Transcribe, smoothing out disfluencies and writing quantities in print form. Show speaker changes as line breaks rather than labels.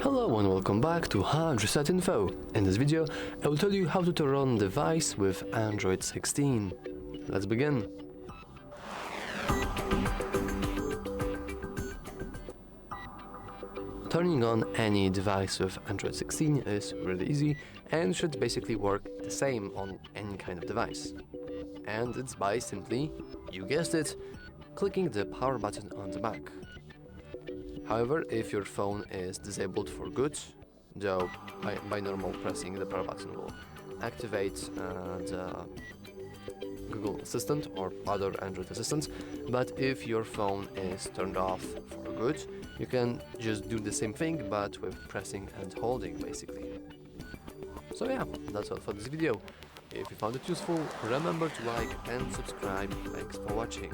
Hello and welcome back to HardReset.Info. In this video, I will tell you how to turn on device with Android 16. Let's begin. Turning on any device with Android 16 is really easy and should basically work the same on any kind of device. And it's by simply, you guessed it, clicking the power button on the back. However, if your phone is disabled for good, though by normal pressing the power button will activate the Google Assistant or other Android assistants, but if your phone is turned off for good, you can just do the same thing but with pressing and holding basically. So yeah, that's all for this video. If you found it useful, remember to like and subscribe. Thanks for watching.